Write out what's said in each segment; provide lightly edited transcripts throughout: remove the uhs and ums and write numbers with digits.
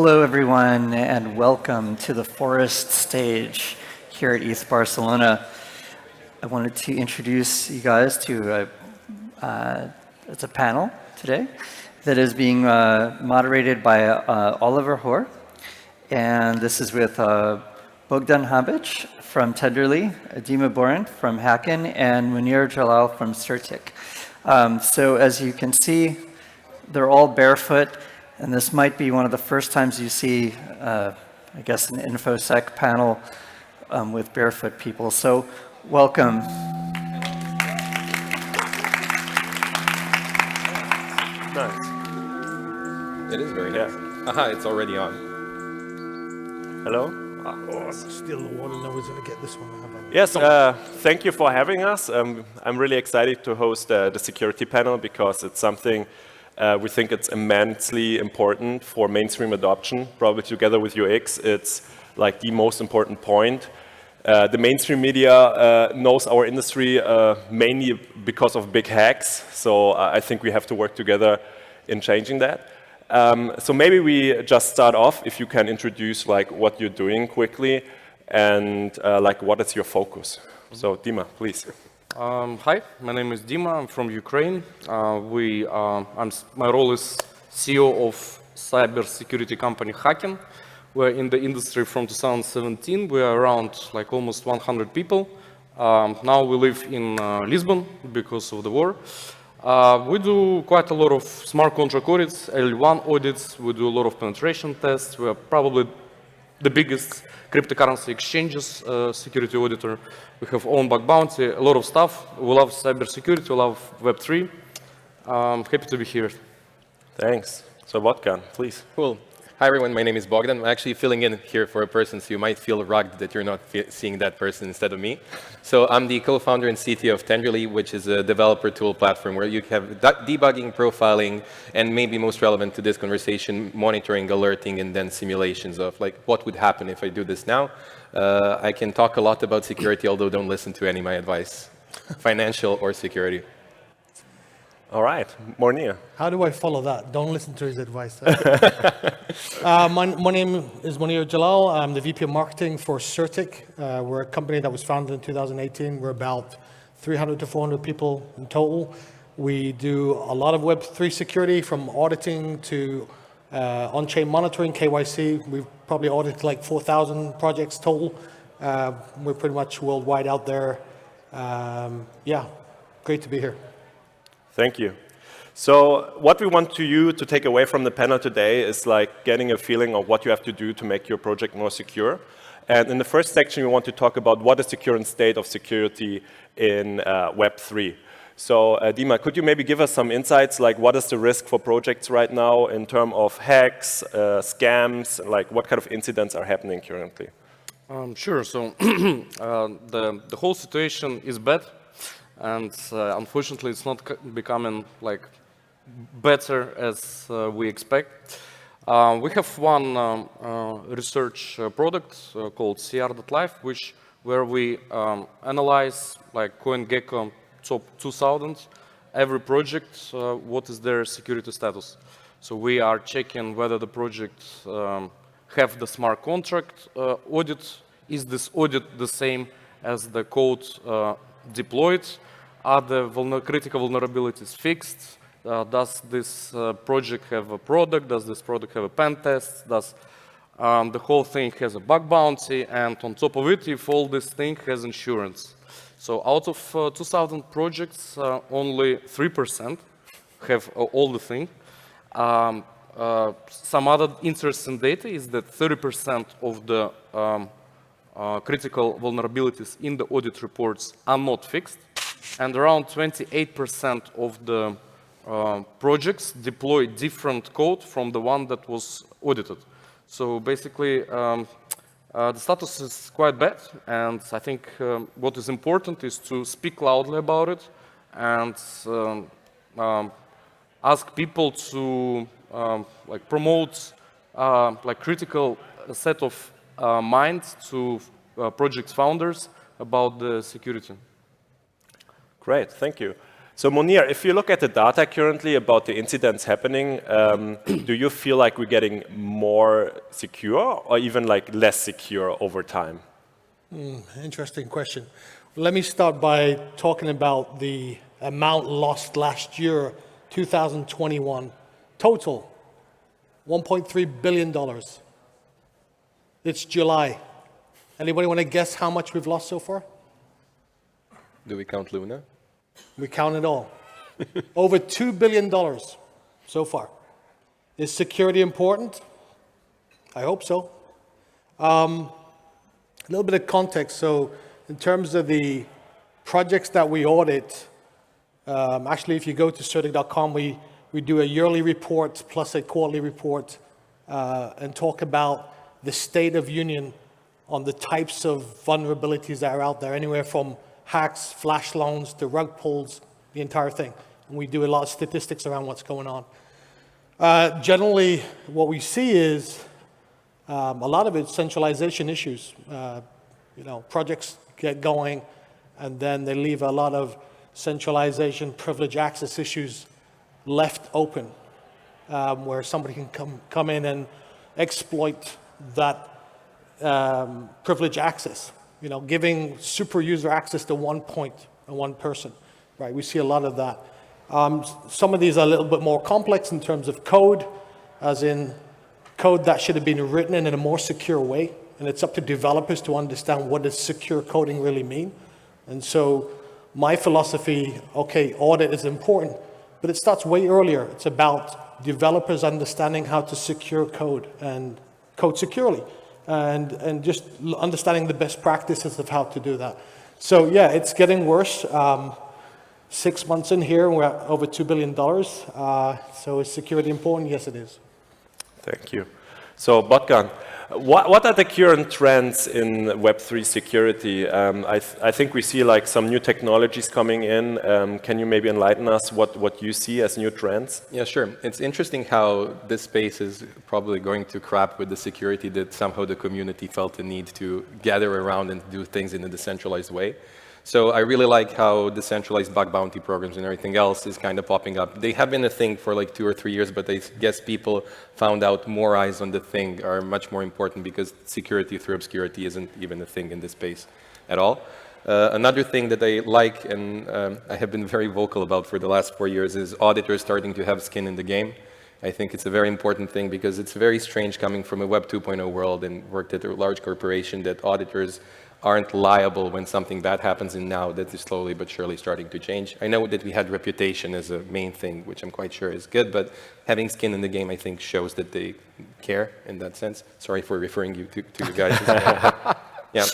Hello, everyone, and welcome to the Forest stage here at East Barcelona. I wanted to introduce you guys to it's a panel today that is being moderated by Oliver Hörr, and this is with Bogdan Habic from Tenderly, Dyma Bourin from Hacken, and Monier Jalal from Certik. So as you can see, they're all barefoot. And this might be one of the first times you see, I guess, an InfoSec panel with barefoot people. So welcome. Nice. It is very nice. Aha, it's already on. Hello. Still the one, and I was going to get this one. Yes, thank you for having us. I'm really excited to host the security panel because it's something we think it's immensely important for mainstream adoption. Probably together with UX, it's like the most important point. The mainstream media knows our industry mainly because of big hacks. So I think we have to work together in changing that. So maybe we just start off, if you can introduce like what you're doing quickly and like what is your focus. So Dyma, please. Hi, my name is Dyma. I'm from Ukraine. My role is CEO of cybersecurity company Hacken. We're in the industry from 2017. We are around like almost 100 people. Now we live in Lisbon because of the war. We do quite a lot of smart contract audits, L1 audits. We do a lot of penetration tests. We are probably the biggest cryptocurrency exchanges security auditor. We have own bug bounty, a lot of stuff. We love cybersecurity, we love Web3. Happy to be here. Thanks. So Bogdan, please. Cool. Hi everyone, my name is Bogdan. I'm actually filling in here for a person, so you might feel rugged that you're not seeing that person instead of me. So I'm the co-founder and CTO of Tenderly, which is a developer tool platform where you have debugging, profiling, and maybe most relevant to this conversation, monitoring, alerting, and then simulations of like what would happen if I do this now. I can talk a lot about security, although don't listen to any of my advice, financial or security. All right, Monier. How do I follow that? Don't listen to his advice. My name is Monier Jalal. I'm the VP of Marketing for Certik. We're a company that was founded in 2018. We're about 300 to 400 people in total. We do a lot of Web3 security, from auditing to on-chain monitoring, KYC. We've probably audited like 4,000 projects total. We're pretty much worldwide out there. Yeah, great to be here. Thank you. So what we want you to take away from the panel today is like getting a feeling of what you have to do to make your project more secure. And in the first section, we want to talk about what is the current state of security in Web3. So Dyma, could you maybe give us some insights, like what is the risk for projects right now in terms of hacks, scams, like what kind of incidents are happening currently? Sure. So the whole situation is bad. And unfortunately, it's not becoming like better as we expect. We have one research product called CR.life, where we analyze like CoinGecko top 2000, every project, what is their security status. So we are checking whether the project have the smart contract audit. Is this audit the same as the code deployed? Are the critical vulnerabilities fixed? Does this project have a product? Does this product have a pen test? Does the whole thing has a bug bounty? And on top of it, if all this thing has insurance. So out of 2,000 projects, only 3% have all the thing. Some other interesting data is that 30% of the critical vulnerabilities in the audit reports are not fixed. And around 28% of the projects deploy different code from the one that was audited. So basically, the status is quite bad. And I think what is important is to speak loudly about it and ask people to like promote like critical set of minds to project founders about the security. Great, thank you. So Monier, if you look at the data currently about the incidents happening, do you feel like we're getting more secure or even like less secure over time? Interesting question. Let me start by talking about the amount lost last year, 2021. Total, $1.3 billion. It's July. Anybody want to guess how much we've lost so far? Do we count Luna? We count it all. Over $2 billion so far. Is security important? I hope so. A little bit of context. So in terms of the projects that we audit, actually, if you go to Certik.com, we do a yearly report plus a quarterly report and talk about the state of union on the types of vulnerabilities that are out there, anywhere from hacks, flash loans, to rug pulls, the entire thing. And we do a lot of statistics around what's going on. Generally, what we see is a lot of it's centralization issues. Projects get going, and then they leave a lot of centralization, privilege access issues left open, where somebody can come in and exploit that privilege access. Giving super user access to one point and one person, right? We see a lot of that. Some of these are a little bit more complex in terms of code, as in code that should have been written in a more secure way. And it's up to developers to understand what does secure coding really mean. And so my philosophy, okay, audit is important, but it starts way earlier. It's about developers understanding how to secure code and code securely. And just understanding the best practices of how to do that. So yeah, it's getting worse. 6 months in here, we're at over $2 billion. So is security important? Yes, it is. Thank you. So Botkan, what are the current trends in Web3 security? I think we see like some new technologies coming in. Can you maybe enlighten us what you see as new trends? Yeah, sure. It's interesting how this space is probably going to crap with the security that somehow the community felt the need to gather around and do things in a decentralized way. So I really like how decentralized bug bounty programs and everything else is kind of popping up. They have been a thing for like 2 or 3 years, but I guess people found out more eyes on the thing are much more important because security through obscurity isn't even a thing in this space at all. Another thing that I like and I have been very vocal about for the last 4 years is auditors starting to have skin in the game. I think it's a very important thing because it's very strange coming from a Web 2.0 world and worked at a large corporation that auditors aren't liable when something bad happens, and now that is slowly but surely starting to change. I know that we had reputation as a main thing, which I'm quite sure is good, but having skin in the game, I think, shows that they care in that sense. Sorry for referring you to you guys. Yeah,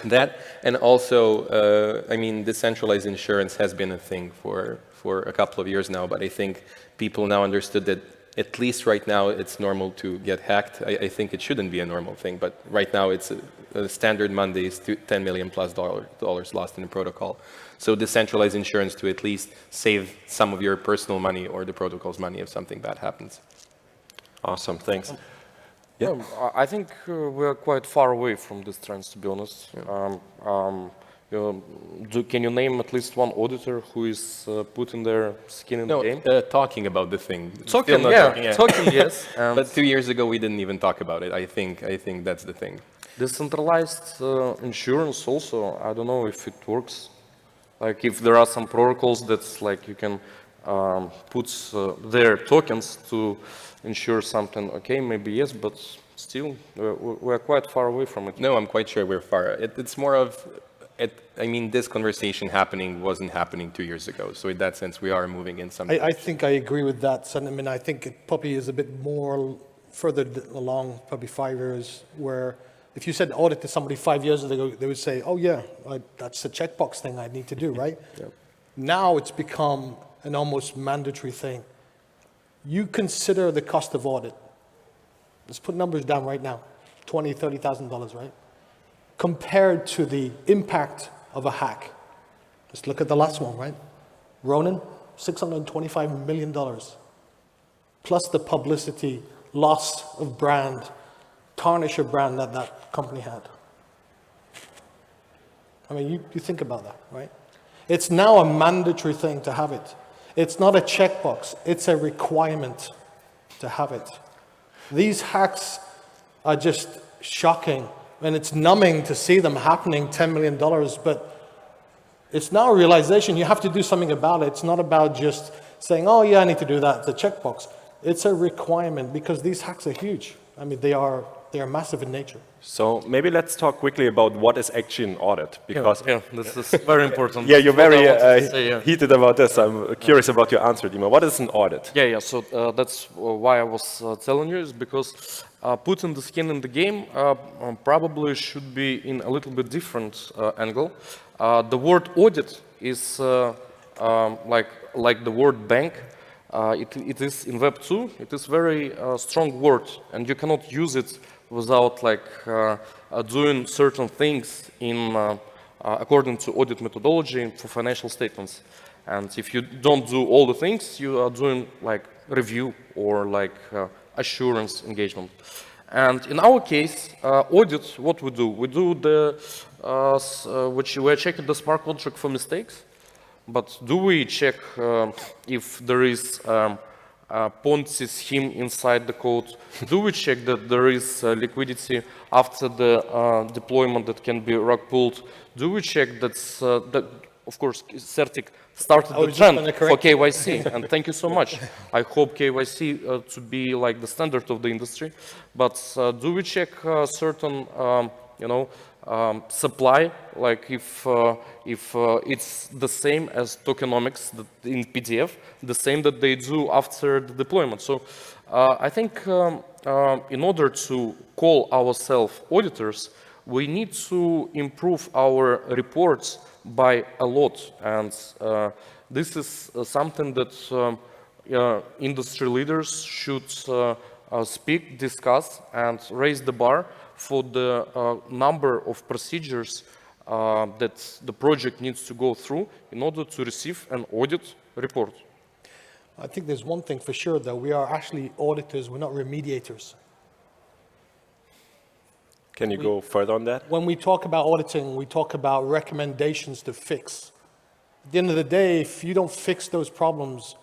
that, and also, I mean, decentralized insurance has been a thing for a couple of years now, but I think people now understood that at least right now it's normal to get hacked. I think it shouldn't be a normal thing, but right now it's a standard Monday is $10 million plus dollars lost in the protocol. So decentralized insurance to at least save some of your personal money or the protocol's money if something bad happens. Awesome, thanks. Yeah. I think we're quite far away from these trends, to be honest. Yeah. Can you name at least one auditor who is putting their skin in the game? Talking about the thing. Talking, yeah. Talking, yes. But 2 years ago, we didn't even talk about it. I think that's the thing. Decentralized insurance also, I don't know if it works. Like if there are some protocols that's like you can put their tokens to insure something, okay, maybe yes, but still we're quite far away from it. No, I'm quite sure we're far. It's more of, I mean, this conversation wasn't happening 2 years ago. So in that sense, we are moving in some I think I agree with that sentiment. I think it probably is a bit more further along, probably 5 years, where if you said audit to somebody 5 years ago, they would say, oh yeah, that's a checkbox thing I need to do, right? Yep. Now it's become an almost mandatory thing. You consider the cost of audit. Let's put numbers down right now, $20,000, $30,000, right? Compared to the impact of a hack. Let's look at the last one, right? Ronin, $625 million, plus the publicity, loss of brand, tarnish of brand that company had. I mean, you think about that, right? It's now a mandatory thing to have it. It's not a checkbox, it's a requirement to have it. These hacks are just shocking, and it's numbing to see them happening, $10 million, but it's now a realization you have to do something about it. It's not about just saying, oh yeah, I need to do that, it's a checkbox. It's a requirement because these hacks are huge. I mean, they are massive in nature. So maybe let's talk quickly about what is actually an audit, because Yeah, this is very important. yeah, you're very Yeah. heated about this. I'm curious about your answer, Dyma. What is an audit? Yeah. So that's why I was telling you, is because putting the skin in the game probably should be in a little bit different angle. The word audit is like the word bank. It is in Web 2. It is very strong word, and you cannot use it without doing certain things in according to audit methodology for financial statements. And if you don't do all the things, you are doing like review or like assurance engagement. And in our case, audit, what we do the which we are checking the smart contract for mistakes. But do we check if there is a Ponzi scheme inside the code? Do we check that there is liquidity after the deployment that can be rug pulled? Do we check that, of course, Certik started the trend for KYC, and thank you so much. I hope KYC to be like the standard of the industry. But do we check certain, supply, like if it's the same as tokenomics in PDF, the same that they do after the deployment. So I think in order to call ourselves auditors, we need to improve our reports by a lot. And this is something that industry leaders should speak, discuss, and raise the bar for the number of procedures that the project needs to go through in order to receive an audit report. I think there's one thing for sure, though. We are actually auditors, we're not remediators. Can you go further on that? When we talk about auditing, we talk about recommendations to fix. At the end of the day, if you don't fix those problems,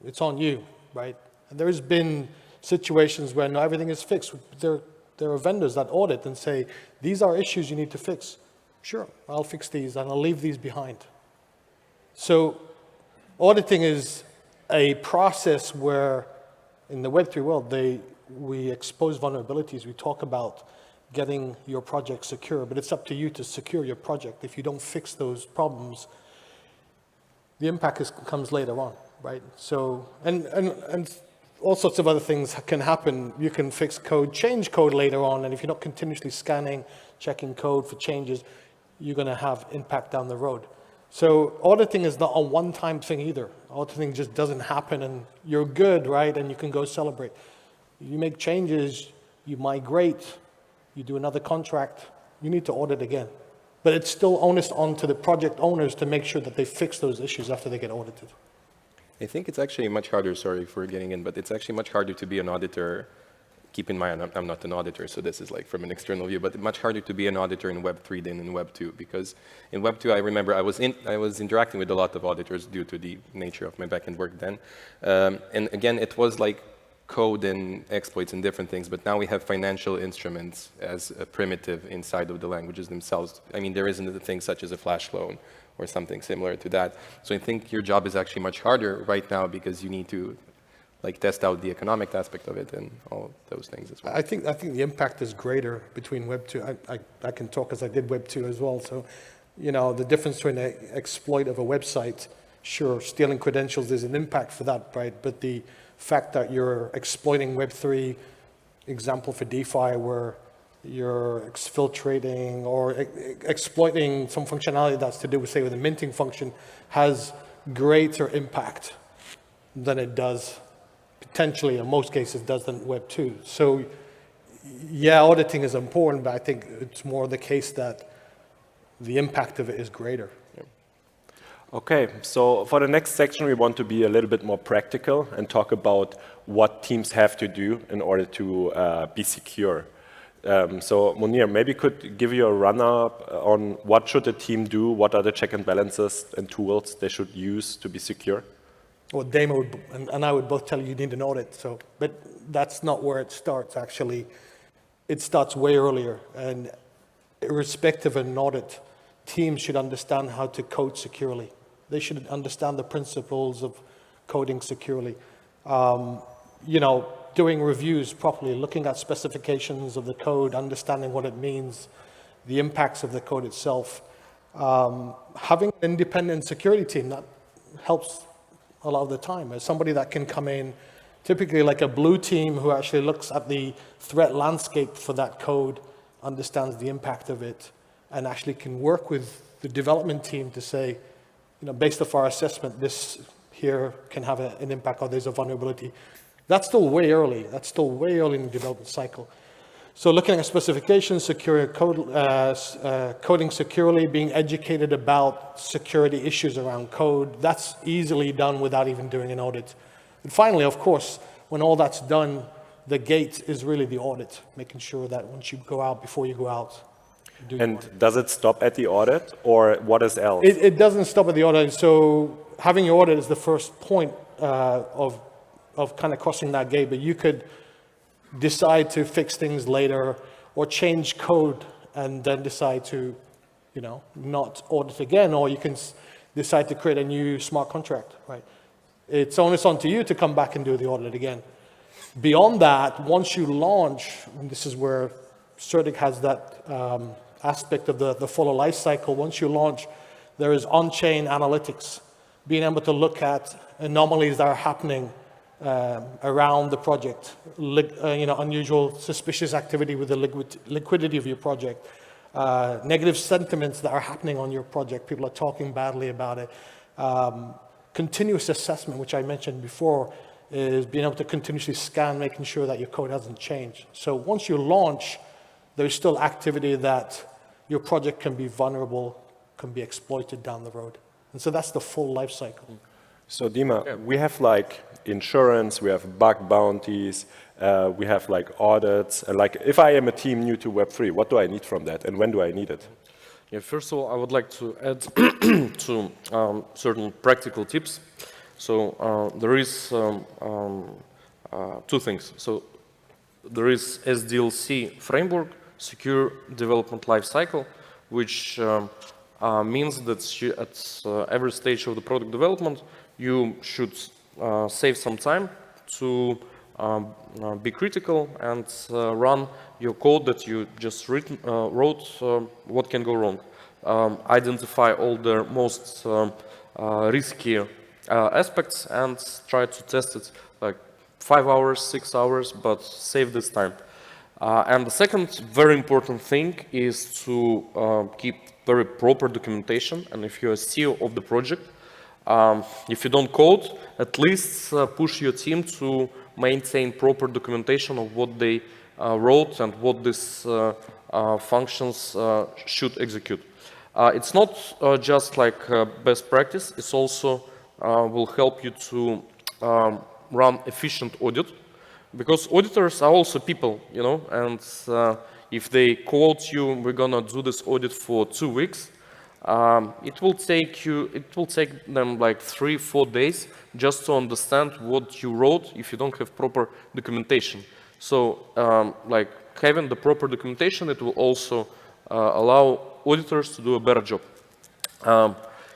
it's on you, right? And there has been situations where not everything is fixed. There are vendors that audit and say, these are issues you need to fix. Sure, I'll fix these and I'll leave these behind. So auditing is a process where in the Web3 world, we expose vulnerabilities. We talk about getting your project secure, but it's up to you to secure your project. If you don't fix those problems, the impact comes later on, right? So, and all sorts of other things can happen. You can fix code, change code later on, and if you're not continuously scanning, checking code for changes, you're going to have impact down the road. So auditing is not a one-time thing either. Auditing just doesn't happen and you're good, right? And you can go celebrate. You make changes, you migrate, you do another contract, you need to audit again. But it's still onus onto the project owners to make sure that they fix those issues after they get audited. I think it's actually much harder, sorry for getting in, but it's actually much harder to be an auditor. Keep in mind, I'm not an auditor, so this is like from an external view, but much harder to be an auditor in Web 3 than in Web 2, because in Web 2, I remember I was interacting with a lot of auditors due to the nature of my backend work then. And again, it was like code and exploits and different things, but now we have financial instruments as a primitive inside of the languages themselves. I mean, there isn't a thing such as a flash loan or something similar to that. So I think your job is actually much harder right now because you need to like test out the economic aspect of it and all those things as well. I think the impact is greater between Web 2. I can talk as I did Web 2 as well. So, the difference between an exploit of a website, sure, stealing credentials is an impact for that, right? But the fact that you're exploiting Web 3, example for DeFi, where you're exfiltrating or exploiting some functionality that's to do with, say, with a minting function, has greater impact than it does, potentially, in most cases, does than Web 2. So, yeah, auditing is important, but I think it's more the case that the impact of it is greater. Okay, so for the next section, we want to be a little bit more practical and talk about what teams have to do in order to be secure. So Monier, maybe could give you a run-up on what should a team do, what are the check and balances and tools they should use to be secure? Well, Dyma would, and I would both tell you need an audit. So, but that's not where it starts. Actually, it starts way earlier. And irrespective of an audit, teams should understand how to code securely. They should understand the principles of coding securely. You know, doing reviews properly, looking at specifications of the code, understanding what it means, the impacts of the code itself. Having an independent security team, that helps a lot of the time. As somebody that can come in, typically like a blue team who actually looks at the threat landscape for that code, understands the impact of it, and actually can work with the development team to say, you know, based off our assessment, this here can have an impact, or there's a vulnerability. That's still way early. That's still way early in the development cycle. So looking at specifications, secure code, coding securely, being educated about security issues around code, that's easily done without even doing an audit. And finally, of course, when all that's done, the gate is really the audit, making sure that once you go out, before you go out, you do your audit. And does it stop at the audit, or what is else? It doesn't stop at the audit. So having your audit is the first point of kind of crossing that gate, but you could decide to fix things later or change code and then decide to, you know, not audit again, or you can decide to create a new smart contract, right? It's onus on to you to come back and do the audit again. Beyond that, once you launch, and this is where Certik has that aspect of the follow life cycle, once you launch, there is on-chain analytics, being able to look at anomalies that are happening around the project, you know, unusual, suspicious activity with the liquidity of your project, negative sentiments that are happening on your project, people are talking badly about it. Continuous assessment, which I mentioned before, is being able to continuously scan, making sure that your code hasn't changed. So once you launch, there's still activity that your project can be vulnerable, can be exploited down the road. And so that's the full life cycle. So Dyma, we have like insurance, we have bug bounties, we have like audits. And like, if I am a team new to Web3, what do I need from that, and when do I need it? Yeah, first of all, I would like to add to certain practical tips. So there is two things. So there is SDLC framework, Secure Development Lifecycle, which means that at every stage of the product development, you should save some time to be critical and run your code that you just wrote, what can go wrong. Identify all the most risky aspects and try to test it like 5 hours, 6 hours, but save this time. And the second very important thing is to keep very proper documentation. And if you're a CEO of the project, if you don't code, at least push your team to maintain proper documentation of what they wrote and what these functions should execute. It's not just like best practice, it's also will help you to run efficient audit, because auditors are also people, you know, and if they quote you, we're gonna do this audit for 2 weeks, it will take them like 3-4 days just to understand what you wrote if you don't have proper documentation. So like having the proper documentation, it will also allow auditors to do a better job.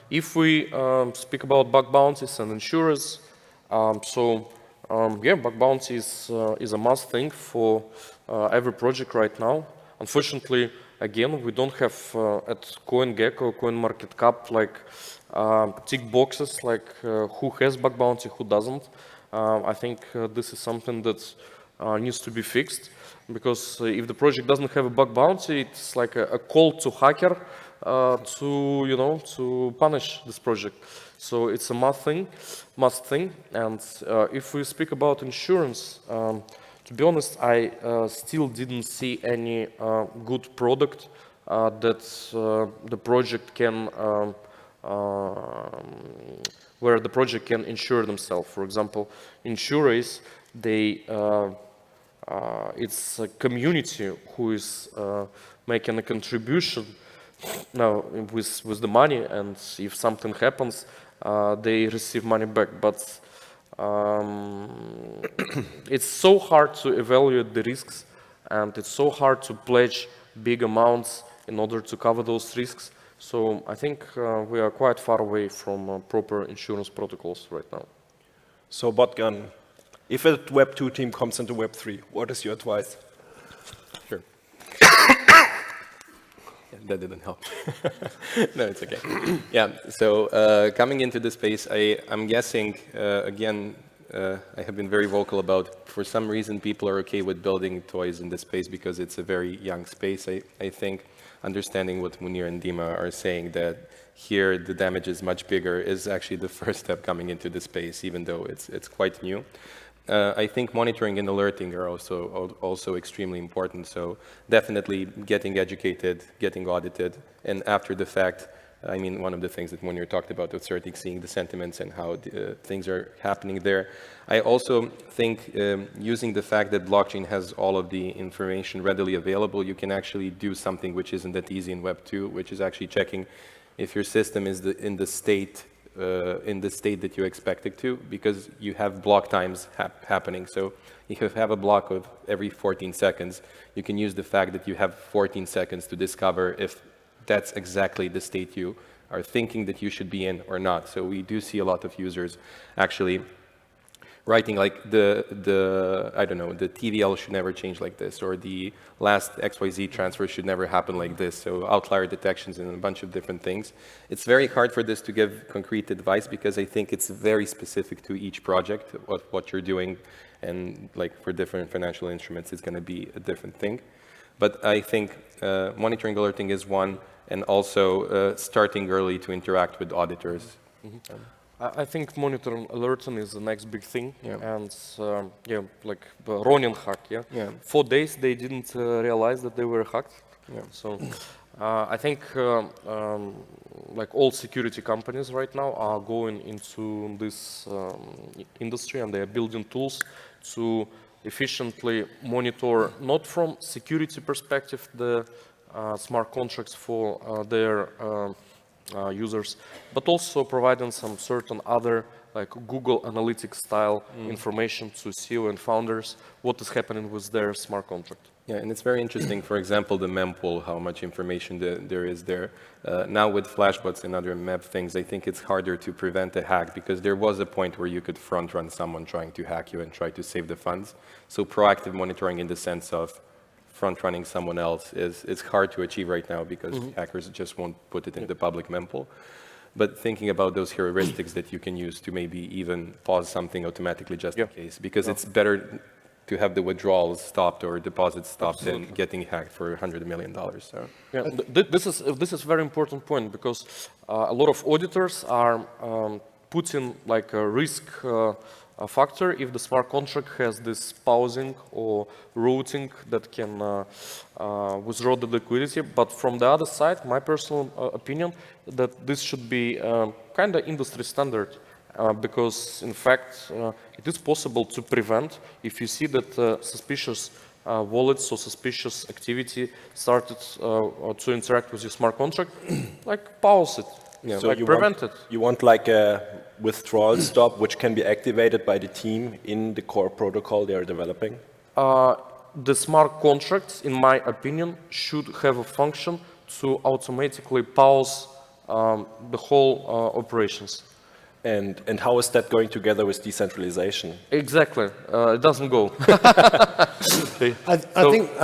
If we speak about bug bounties and insurers, yeah, bug bounty is a must thing for every project right now. Unfortunately, again, we don't have at CoinGecko, CoinMarketCap, like tick boxes like who has bug bounty, who doesn't. I think this is something that needs to be fixed, because if the project doesn't have a bug bounty, it's like a call to hacker to punish this project. So it's a must thing. And if we speak about insurance, to be honest, I still didn't see any good product that the project can, where the project can insure themselves. For example, insurers, they it's a community who is making a contribution now with the money, and if something happens, they receive money back. But it's so hard to evaluate the risks, and it's so hard to pledge big amounts in order to cover those risks. So I think we are quite far away from proper insurance protocols right now. So Bogdan, if a Web 2 team comes into Web 3, what is your advice? Sure. Yeah, that didn't help. No, it's okay. Yeah, so coming into the space, I'm guessing, again, I have been very vocal about, for some reason, people are okay with building toys in this space because it's a very young space. I think understanding what Monier and Dyma are saying, that here the damage is much bigger, is actually the first step coming into the space, even though it's quite new. I think monitoring and alerting are also extremely important. So definitely getting educated, getting audited, and after the fact, I mean, one of the things that Monier talked about with Certik, seeing the sentiments and how things are happening there. I also think using the fact that blockchain has all of the information readily available, you can actually do something which isn't that easy in Web 2, which is actually checking if your system is in the state that you expect it to, because you have block times happening. So if you have a block of every 14 seconds, you can use the fact that you have 14 seconds to discover if that's exactly the state you are thinking that you should be in or not. So we do see a lot of users actually writing like I don't know, the TVL should never change like this, or the last XYZ transfer should never happen like this. So outlier detections and a bunch of different things. It's very hard for this to give concrete advice because I think it's very specific to each project, what you're doing, and like for different financial instruments, it's going to be a different thing. But I think monitoring alerting is one, and also starting early to interact with auditors. Mm-hmm. I think monitoring alerting is the next big thing, yeah. And yeah, like Ronin hack, yeah? 4 days they didn't realize that they were hacked. Yeah. So I think like all security companies right now are going into this industry, and they are building tools to efficiently monitor, not from security perspective, the smart contracts for their users, but also providing some certain other, like Google Analytics style information to CEO and founders, what is happening with their smart contract. Yeah, and it's very interesting, for example, the mempool, how much information there is there. Now with flashbots and other map things, I think it's harder to prevent a hack because there was a point where you could front run someone trying to hack you and try to save the funds. So proactive monitoring in the sense of front running someone else it's hard to achieve right now because hackers just won't put it in the public mempool. But thinking about those heuristics that you can use to maybe even pause something automatically just in case, because it's better to have the withdrawals stopped or deposits stopped than getting hacked for $100 million. So yeah, this is a very important point because a lot of auditors are putting like a risk factor if the smart contract has this pausing or routing that can withdraw the liquidity. But from the other side, my personal opinion that this should be kind of industry standard. Because in fact, it is possible to prevent if you see that suspicious wallets or suspicious activity started to interact with your smart contract, like pause it, so like prevent it. You want like a withdrawal stop which can be activated by the team in the core protocol they are developing? The smart contracts, in my opinion, should have a function to automatically pause the whole operations. And how is that going together with decentralization? Exactly, it doesn't go. I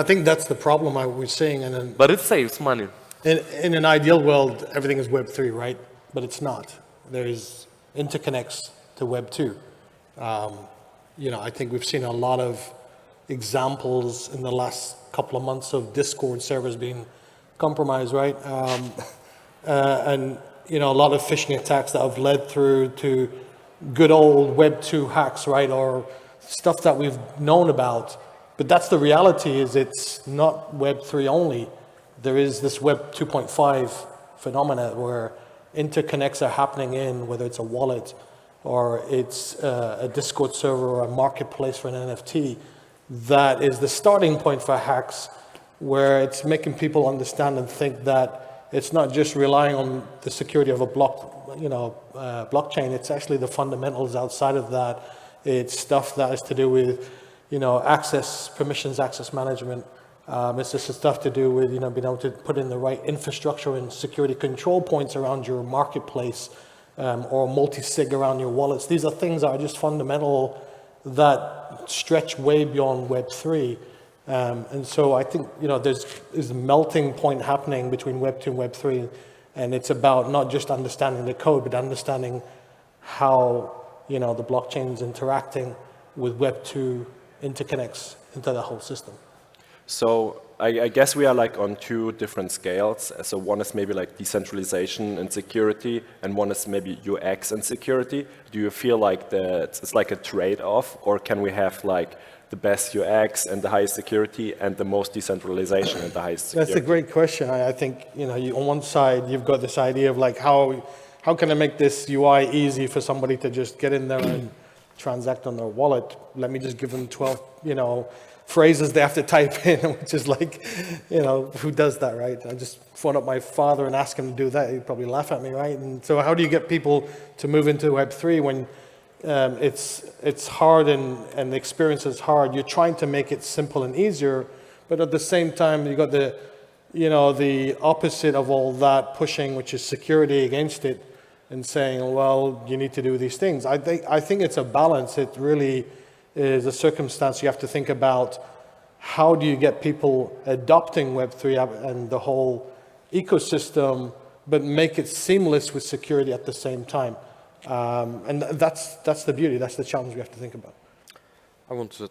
think that's the problem we're seeing. But it saves money. In an ideal world, everything is Web3, right? But it's not. There is interconnects to Web2. You know, I think we've seen a lot of examples in the last couple of months of Discord servers being compromised, right? And you know, a lot of phishing attacks that have led through to good old Web2 hacks, right? Or stuff that we've known about. But that's the reality, is it's not Web3 only. There is this Web 2.5 phenomena where interconnects are happening in, whether it's a wallet or it's a Discord server or a marketplace for an NFT. that is the starting point for hacks, where it's making people understand and think that it's not just relying on the security of a blockchain. It's actually the fundamentals outside of that. It's stuff that is to do with, access, permissions, access management. It's just stuff to do with, being able to put in the right infrastructure and security control points around your marketplace, or multi-sig around your wallets. These are things that are just fundamental that stretch way beyond Web3. And so I think, there's a melting point happening between Web2 and Web3, and it's about not just understanding the code, but understanding how, the blockchain is interacting with Web2 interconnects into the whole system. So I guess we are like on two different scales. So one is maybe like decentralization and security, and one is maybe UX and security. Do you feel like that it's like a trade-off, or can we have like the best UX and the highest security and the most decentralization and the highest security? That's a great question. I think, on one side, you've got this idea of like, how can I make this UI easy for somebody to just get in there and transact on their wallet? Let me just give them 12, phrases they have to type in, which is like, who does that, right? I just phone up my father and ask him to do that. He'd probably laugh at me, right? And so how do you get people to move into Web3 when it's hard and the experience is hard? You're trying to make it simple and easier, but at the same time, you got the opposite of all that pushing, which is security against it, and saying, well, you need to do these things. I think it's a balance. It really is a circumstance you have to think about. How do you get people adopting Web3 and the whole ecosystem, but make it seamless with security at the same time? And that's the beauty. That's the challenge we have to think about. I want to.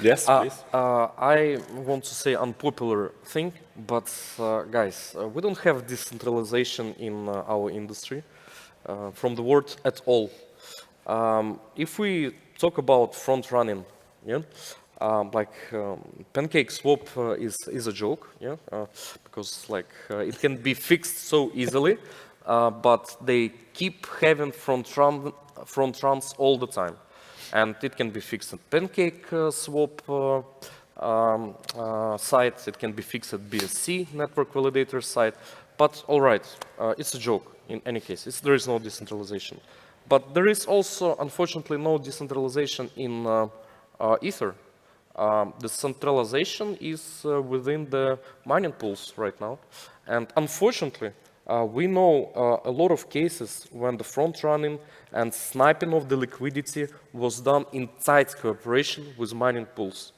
Yes, please. I want to say unpopular thing, but guys, we don't have decentralization in our industry from the word at all. If we talk about front running, pancake swap is a joke, because it can be fixed so easily, but they keep having front runs all the time, and it can be fixed at pancake swap site. It can be fixed at BSC network validator site. But all right, it's a joke in any case. There is no decentralization. But there is also, unfortunately, no decentralization in Ether. The centralization is within the mining pools right now. And unfortunately, we know a lot of cases when the front running and sniping of the liquidity was done in tight cooperation with mining pools.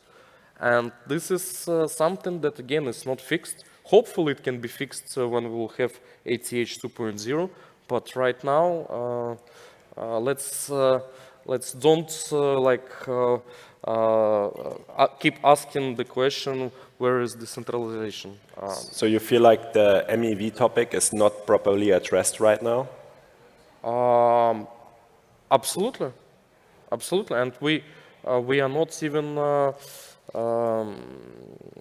And this is something that, again, is not fixed. Hopefully, it can be fixed when we will have ATH 2.0. But right now, let's don't keep asking the question, where is decentralization? So you feel like the MEV topic is not properly addressed right now? Absolutely, and we are not even.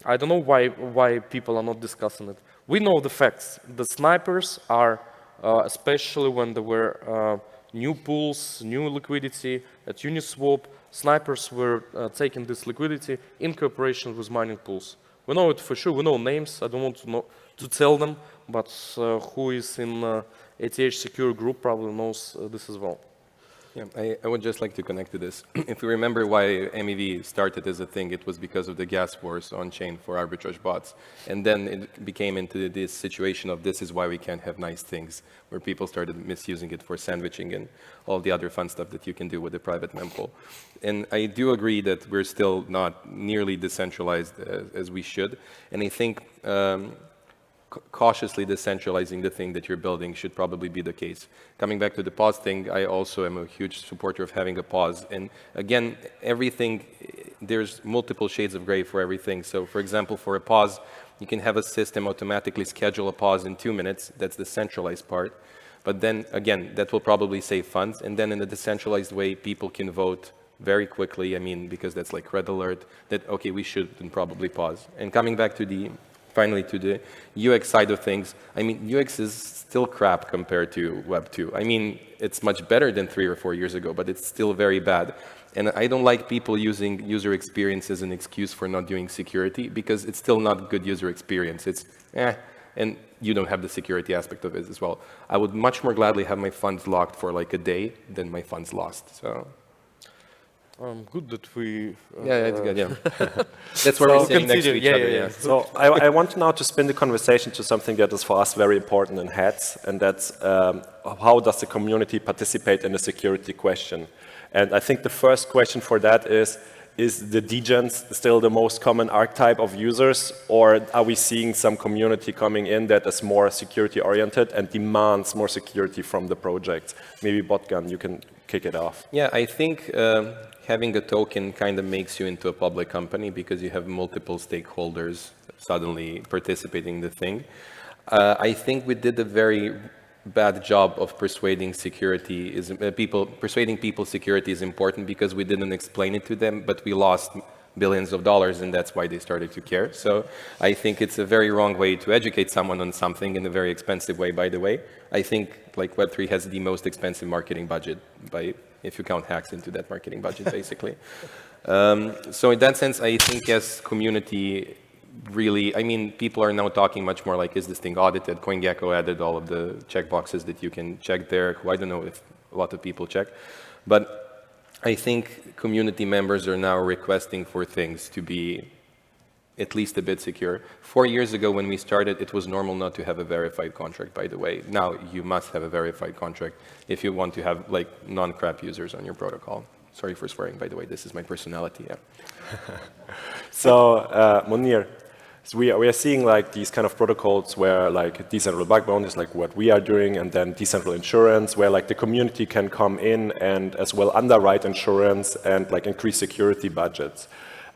I don't know why people are not discussing it. We know the facts. The snipers are, especially when there were new pools, new liquidity at Uniswap, snipers were taking this liquidity in cooperation with mining pools. We know it for sure. We know names. I don't want to tell them, but who is in ATH Secure group probably knows this as well. Yeah, I would just like to connect to this. If we remember why MEV started as a thing, it was because of the gas wars on-chain for arbitrage bots. And then it became into this situation of this is why we can't have nice things, where people started misusing it for sandwiching and all the other fun stuff that you can do with a private mempool. And I do agree that we're still not nearly decentralized as we should. And I think cautiously decentralizing the thing that you're building should probably be the case. Coming back to the pause thing, I also am a huge supporter of having a pause. And again, everything, there's multiple shades of gray for everything. So for example, for a pause, you can have a system automatically schedule a pause in 2 minutes. That's the centralized part. But then again, that will probably save funds. And then in a decentralized way, people can vote very quickly. I mean, because that's like red alert that, okay, we should probably pause. And coming back to finally to the UX side of things, I mean, UX is still crap compared to Web 2. I mean, it's much better than 3 or 4 years ago, but it's still very bad. And I don't like people using user experience as an excuse for not doing security, because it's still not good user experience. It's and you don't have the security aspect of it as well. I would much more gladly have my funds locked for like a day than my funds lost. So Good that we. yeah, it's good. Yeah, that's where we're sitting next to each other. Yeah. So I want now to spin the conversation to something that is for us very important in HATS, and that's how does the community participate in the security question? And I think the first question for that is the degens still the most common archetype of users, or are we seeing some community coming in that is more security oriented and demands more security from the project? Maybe Botgan, you can kick it off. Yeah, I think having a token kind of makes you into a public company, because you have multiple stakeholders suddenly participating in the thing. I think we did a very bad job of persuading people security is important, because we didn't explain it to them, but we lost billions of dollars, and that's why they started to care. So I think it's a very wrong way to educate someone on something, in a very expensive way, by the way. I think like Web3 has the most expensive marketing budget, if you count hacks into that marketing budget, basically. So in that sense, I think as community, really, I mean, people are now talking much more like, is this thing audited? CoinGecko added all of the checkboxes that you can check there, who I don't know if a lot of people check. But I think community members are now requesting for things to be at least a bit secure. 4 years ago when we started, it was normal not to have a verified contract, by the way. Now you must have a verified contract if you want to have like non-crap users on your protocol. Sorry for swearing, by the way, this is my personality, yeah. So, Monier, so we are seeing like these kind of protocols where like decentral backbone is like what we are doing, and then decentral insurance, where like the community can come in and as well underwrite insurance and like increase security budgets.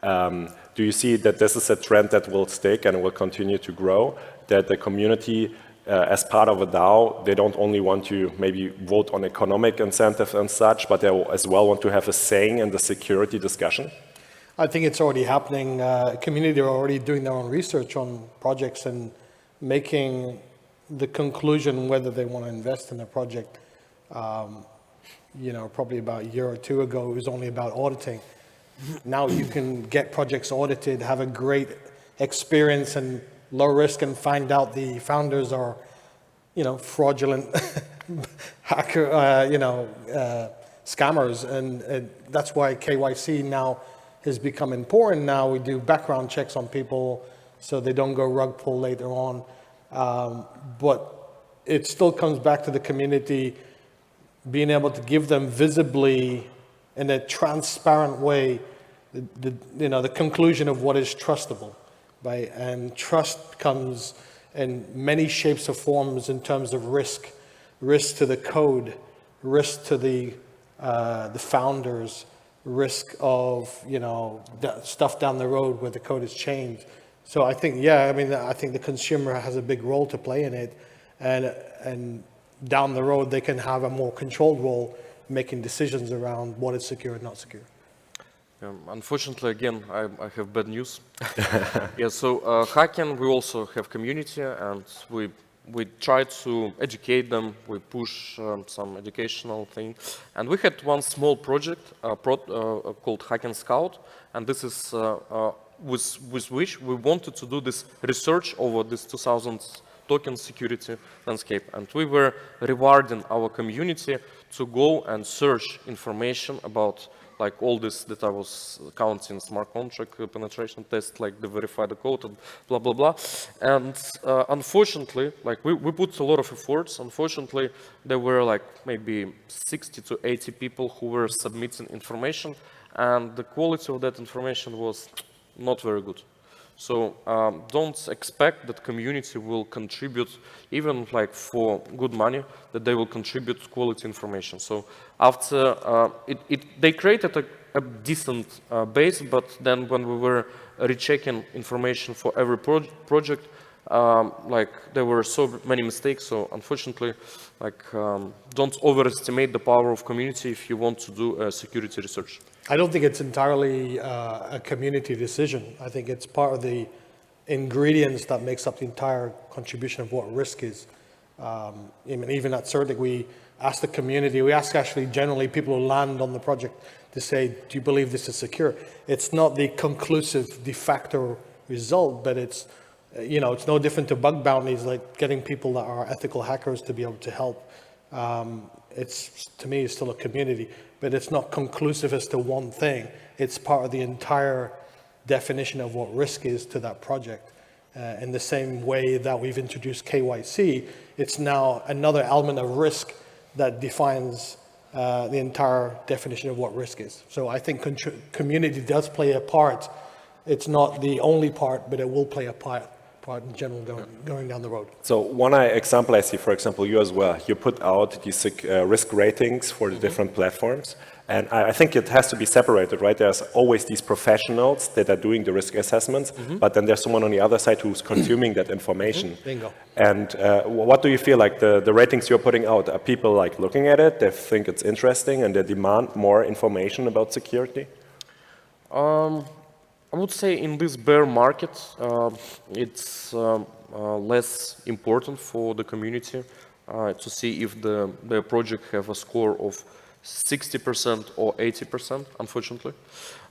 Do you see that this is a trend that will stick and will continue to grow, that the community as part of a DAO, they don't only want to maybe vote on economic incentives and such, but they as well want to have a saying in the security discussion? I think it's already happening. Community are already doing their own research on projects and making the conclusion whether they want to invest in a project. You know, probably about a year or two ago, it was only about auditing. Now you can get projects audited, have a great experience and low risk, and find out the founders are, you know, fraudulent hacker, scammers, and that's why KYC now has become important. Now we do background checks on people so they don't go rug pull later on. But it still comes back to the community being able to give them visibly in a transparent way the conclusion of what is trustable, right? And trust comes in many shapes or forms in terms of risk to the code, risk to the founders, risk of, you know, stuff down the road where the code is changed. So I think, yeah, I mean, I think the consumer has a big role to play in it, and down the road they can have a more controlled role making decisions around what is secure and not secure. Unfortunately, again, I have bad news. Yeah, so Hacken, we also have community, and we try to educate them. We push some educational thing, and we had one small project called Hacken Scout, and this is with which we wanted to do this research over this 2000 token security landscape, and we were rewarding our community to go and search information about like all this that I was counting, smart contract penetration test, like the verify the code and blah, blah, blah. And unfortunately, like we put a lot of efforts. Unfortunately, there were like maybe 60 to 80 people who were submitting information, and the quality of that information was not very good. So don't expect that community will contribute, even like for good money, that they will contribute quality information. So after they created a decent base, but then when we were rechecking information for every project, like there were so many mistakes. So unfortunately, like don't overestimate the power of community if you want to do security research. I don't think it's entirely a community decision. I think it's part of the ingredients that makes up the entire contribution of what risk is. Even at Certik, we ask the community, we ask actually generally people who land on the project to say, do you believe this is secure? It's not the conclusive de facto result, but it's, it's no different to bug bounties, like getting people that are ethical hackers to be able to help. To me, it's still a community, but it's not conclusive as to one thing. It's part of the entire definition of what risk is to that project. In the same way that we've introduced KYC, it's now another element of risk that defines the entire definition of what risk is. So I think community does play a part. It's not the only part, but it will play a part in general going down the road. So one example I see, for example, you as well, you put out these risk ratings for the different platforms. And I think it has to be separated, right? There's always these professionals that are doing the risk assessments, but then there's someone on the other side who's consuming that information. Bingo. And what do you feel like the ratings you're putting out? Are people like looking at it, they think it's interesting, and they demand more information about security? I would say in this bear market, it's less important for the community to see if the project have a score of 60% or 80%, unfortunately.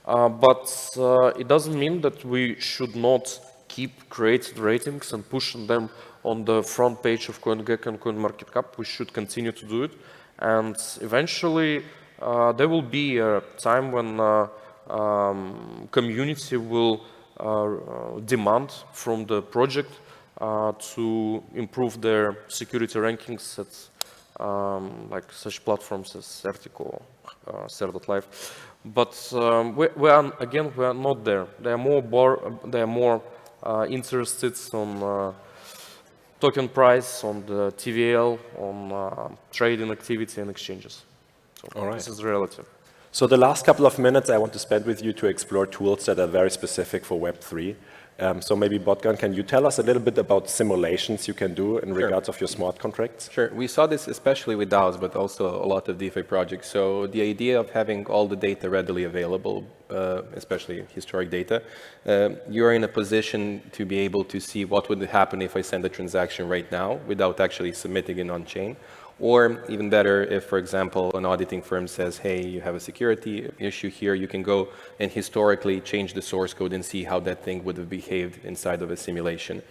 But it doesn't mean that we should not keep creating ratings and pushing them on the front page of CoinGecko and CoinMarketCap. We should continue to do it. And eventually, there will be a time when community will demand from the project to improve their security rankings at like such platforms as Certik or Certik.live. But we are not there. They are more interested on token price, on the TVL, on trading activity and exchanges. So all right. This is the reality. So the last couple of minutes I want to spend with you to explore tools that are very specific for Web3. So maybe Botgan, can you tell us a little bit about simulations you can do in regards of your smart contracts? Sure. We saw this especially with DAOs, but also a lot of DeFi projects. So the idea of having all the data readily available, especially historic data, you're in a position to be able to see what would happen if I send a transaction right now without actually submitting it on-chain. Or even better, if, for example, an auditing firm says, hey, you have a security issue here, you can go and historically change the source code and see how that thing would have behaved inside of a simulation.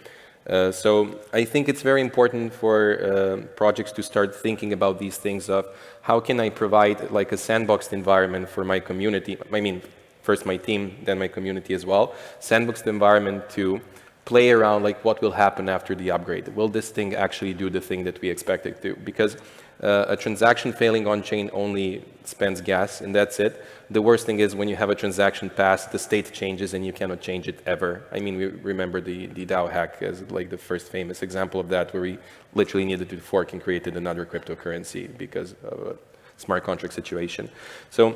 So I think it's very important for projects to start thinking about these things of how can I provide like a sandboxed environment for my community. I mean, first my team, then my community as well. Sandboxed environment to play around like what will happen after the upgrade. Will this thing actually do the thing that we expect it to? Because a transaction failing on-chain only spends gas and that's it. The worst thing is when you have a transaction pass, the state changes and you cannot change it ever. I mean, we remember the DAO hack as like the first famous example of that, where we literally needed to fork and created another cryptocurrency because of a smart contract situation. So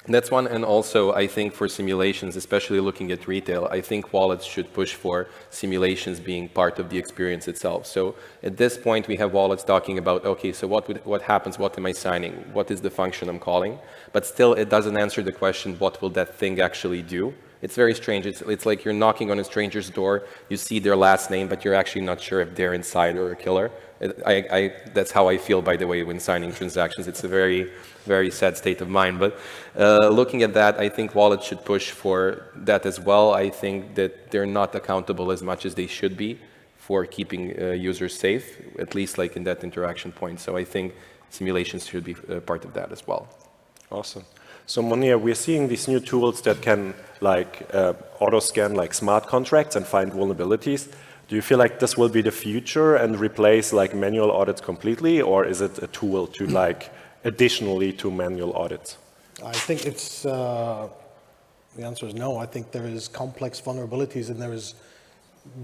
that's one, and also I think for simulations, especially looking at retail, I think wallets should push for simulations being part of the experience itself. So at this point, we have wallets talking about, okay, so what happens, what am I signing, what is the function I'm calling? But still, it doesn't answer the question, what will that thing actually do? It's very strange. It's like you're knocking on a stranger's door, you see their last name, but you're actually not sure if they're inside or a killer. That's how I feel, by the way, when signing transactions. It's a very, very sad state of mind. But looking at that, I think wallets should push for that as well. I think that they're not accountable as much as they should be for keeping users safe, at least like in that interaction point. So I think simulations should be part of that as well. Awesome. So Monier, we're seeing these new tools that can like auto-scan like smart contracts and find vulnerabilities. Do you feel like this will be the future and replace like manual audits completely, or is it a tool to like additionally to manual audits? I think it's, the answer is no. I think there is complex vulnerabilities and there is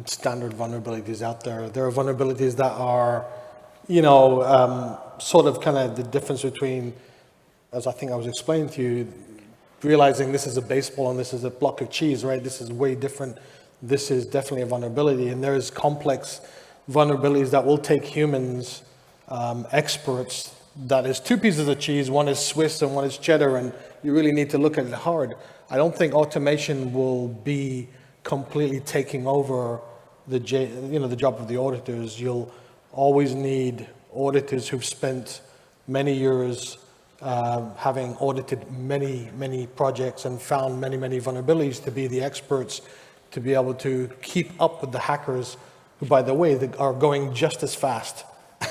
standard vulnerabilities out there. There are vulnerabilities that are, sort of kind of the difference between, as I think I was explaining to you, realizing this is a baseball and this is a block of cheese, right? This is way different. This is definitely a vulnerability, and there is complex vulnerabilities that will take humans, experts, that is two pieces of cheese, one is Swiss and one is cheddar, and you really need to look at it hard. I don't think automation will be completely taking over the job of the auditors. always need auditors who've spent many years having audited many projects and found many vulnerabilities to be the experts, to be able to keep up with the hackers who, by the way, are going just as fast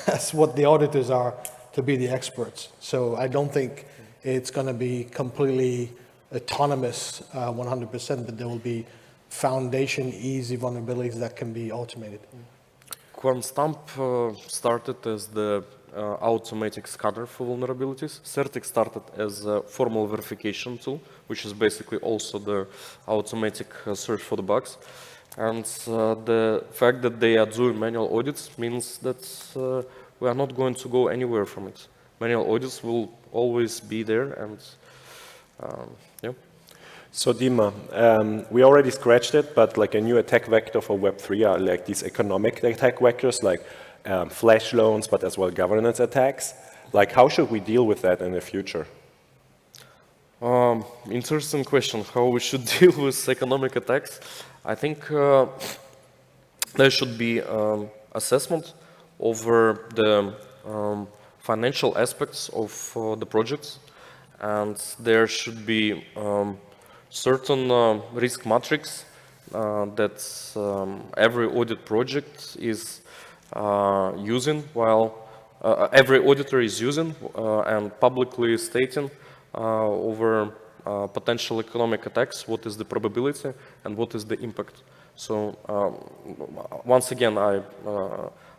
as what the auditors are to be the experts. So I don't think it's going to be completely autonomous 100%, but there will be foundation easy vulnerabilities that can be automated. QuantStamp started as the automatic scanner for vulnerabilities. Certik started as a formal verification tool, which is basically also the automatic search for the bugs. And the fact that they are doing manual audits means that we are not going to go anywhere from it. Manual audits will always be there, and yeah. So Dyma, we already scratched it, but like a new attack vector for Web3 are like these economic attack vectors, like flash loans, but as well governance attacks. Like, how should we deal with that in the future? Interesting question, how we should deal with economic attacks. I think there should be assessment over the financial aspects of the projects, and there should be certain risk matrix that every audit project is using, while every auditor is using and publicly stating over potential economic attacks, what is the probability and what is the impact. So once again, I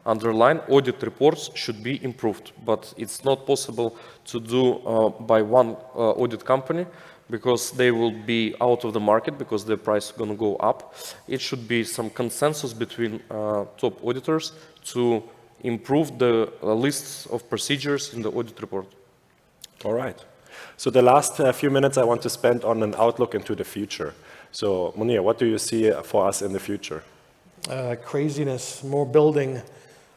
underline, audit reports should be improved, but it's not possible to do by one audit company, because they will be out of the market because the price is going to go up. It should be some consensus between top auditors to improve the lists of procedures in the audit report. All right. So the last few minutes I want to spend on an outlook into the future. So Monier, what do you see for us in the future? Craziness, more building,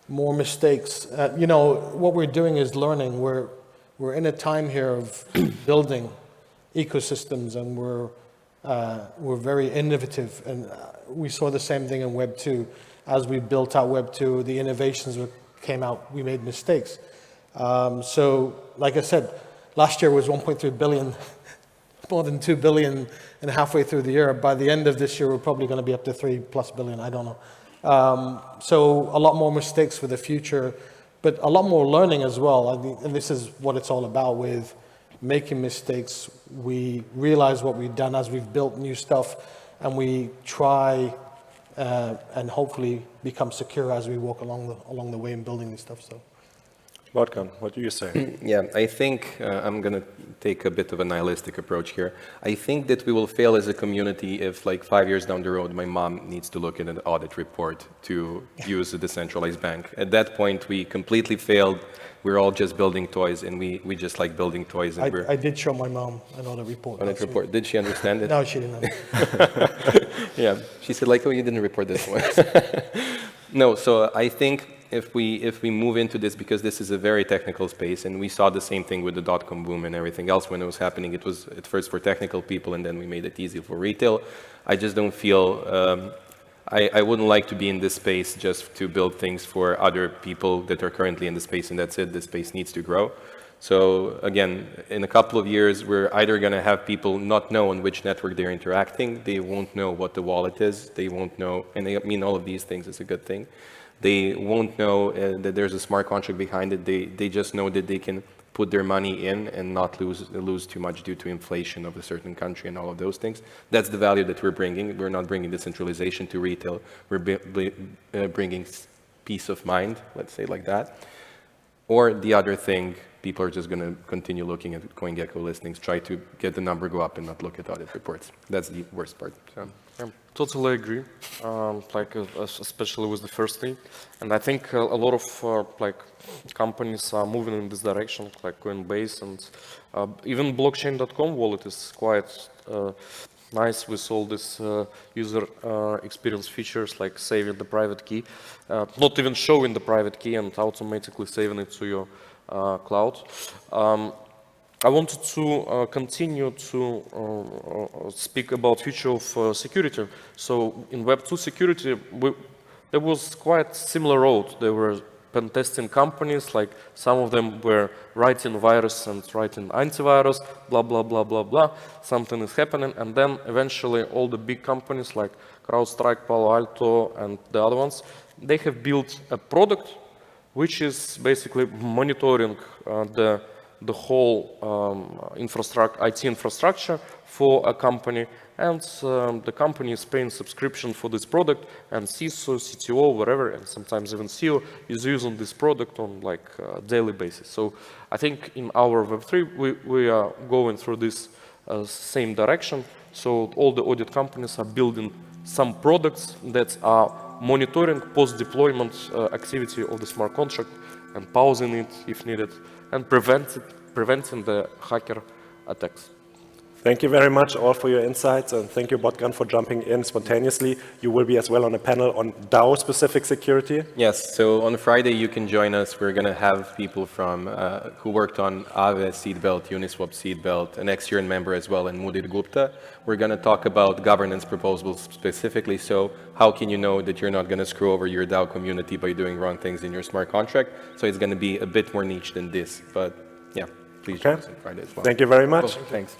more mistakes. You know, what we're doing is learning. We're in a time here of building ecosystems, and we're very innovative, and we saw the same thing in Web 2. As we built out Web 2, the innovations came out, we made mistakes. So, like I said, last year was 1.3 billion, more than 2 billion, and halfway through the year. By the end of this year, we're probably going to be up to 3+ billion, I don't know. So a lot more mistakes for the future, but a lot more learning as well. I mean, and this is what it's all about with making mistakes. We realize what we've done as we've built new stuff, and we try and hopefully become secure as we walk along the way in building this stuff. So, Bogdan, what do you say? Yeah, I think I'm going to take a bit of a nihilistic approach here. I think that we will fail as a community if, like, 5 years down the road, my mom needs to look at an audit report to use a decentralized bank. At that point, we completely failed. We're all just building toys, and we just like building toys. And I did show my mom an audit report. Audit report. Did she understand it? No, she didn't. Yeah, she said, like, oh, you didn't report this one. No, so I think if we move into this, because this is a very technical space, and we saw the same thing with the dot-com boom and everything else when it was happening. It was at first for technical people, and then we made it easy for retail. I just don't feel, I wouldn't like to be in this space just to build things for other people that are currently in the space, and that's it. The space needs to grow. So again, in a couple of years, we're either going to have people not know on which network they're interacting. They won't know what the wallet is. They won't know, and I mean all of these things is a good thing. They won't know that there's a smart contract behind it. They just know that they can put their money in and not lose too much due to inflation of a certain country and all of those things. That's the value that we're bringing. We're not bringing decentralization to retail. We're bringing peace of mind, let's say like that. Or the other thing, people are just going to continue looking at CoinGecko listings, try to get the number go up and not look at audit reports. That's the worst part. So. Totally agree, especially with the first thing. And I think a lot of companies are moving in this direction, like Coinbase, and even blockchain.com wallet is quite nice with all this user experience features, like saving the private key, not even showing the private key and automatically saving it to your cloud. I wanted to continue to speak about future of security. So in Web2 security, there was quite similar road. There were pen testing companies, like some of them were writing virus and writing antivirus, blah, blah, blah, blah, blah. Something is happening, and then eventually all the big companies like CrowdStrike, Palo Alto, and the other ones, they have built a product which is basically monitoring the whole IT infrastructure for a company, and the company is paying subscription for this product, and CISO, CTO, whatever, and sometimes even CEO is using this product on like a daily basis. So I think in our Web3, we are going through this same direction. So all the audit companies are building some products that are monitoring post-deployment activity of the smart contract and pausing it if needed, and preventing the hacker attacks. Thank you very much all for your insights, and thank you, Bogdan, for jumping in spontaneously. You will be as well on a panel on DAO-specific security. Yes, so on Friday you can join us. We're going to have people from who worked on Aave seatbelt, Uniswap seatbelt, an ex-Yearn member as well, and Mudit Gupta. We're going to talk about governance proposals specifically. So how can you know that you're not going to screw over your DAO community by doing wrong things in your smart contract? So it's going to be a bit more niche than this, but yeah, please join us on Friday as well. Thank you very much. Cool. Thanks.